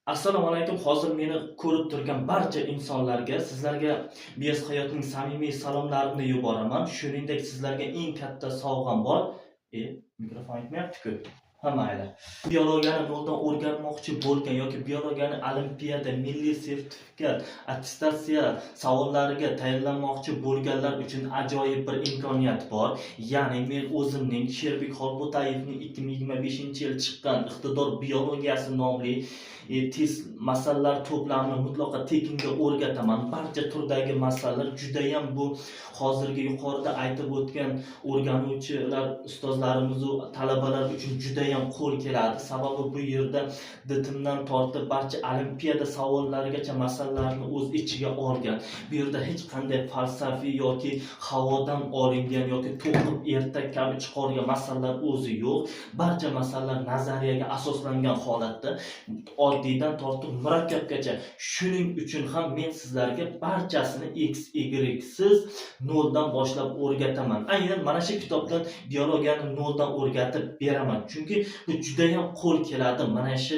Assalomu alaykum. Hozir meni ko'rib turgan barcha insonlarga, sizlarga Biyos hayotning samimiy salomlarimni yuboraman. Shuningdek, sizlarga eng katta sovg'am bor. Mikrofon aytmayapti-ku. Ha, mayli. Biologiyani noldan o'rganmoqchi bo'lgan yoki biologiyani olimpiada, milliy sertifikat, attestatsiya savollariga tayyorlanmoqchi bo'lganlar uchun ajoyib bir imkoniyat bor. Ya'ni men o'zimning Sherbek Xolbo'tayevning 2025-yil chiqqan Iqtidor biologiyasi nomli test masalalar to'plamini mutlaqo tekinga o'rgataman. Barcha turdagi masalalar juda ham bu hozirgi yuqorida aytib o'tgan o'rganuvchilar, ustozlarimiz va talabalar uchun juda ham qo'l keladi. Sababi bu yerda ditimdan tortib barcha olimpiada savollarigacha masalalarni o'z ichiga olgan. Bu yerda hech qanday falsafiy yoki havodan olingan yoki to'qib ertak kabi chiqargan masalalar o'zi yo'q. Barcha masalalar nazariyaga asoslangan holatda oddiydan tortib murakkabgacha. Shuning uchun ham men sizlarga barchasini x y siz noldan boshlab o'rgataman. Aynan mana shu kitobdan biologiyani noldan o'rgatib beraman. Chunki bu juda ham qo'l keladi mana shu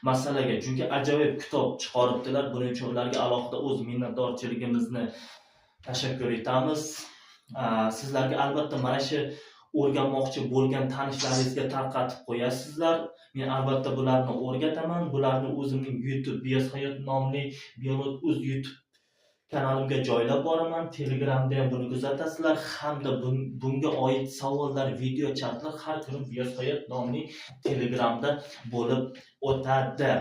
masalaga. Chunki ajoyib kitob chiqaribdilar. Buning uchun ularga alohida o'z minnatdorchiligimizni tashakkur etamiz. Sizlarga albatta mana shu o'rganmoqchi bo'lgan tanishlaringizga tarqatib qo'yasizlar. Men albatta bularni o'rgataman. Bularni o'zimning YouTube Biyos hayot nomli biolog o'z YouTube kanalimga joylab boraman. Telegramda ham buni kuzatasizlar. Hamda bunga oid savollar, video chatlar har kuni Biyos hayot nomli Telegramda bo'lib o'tadi.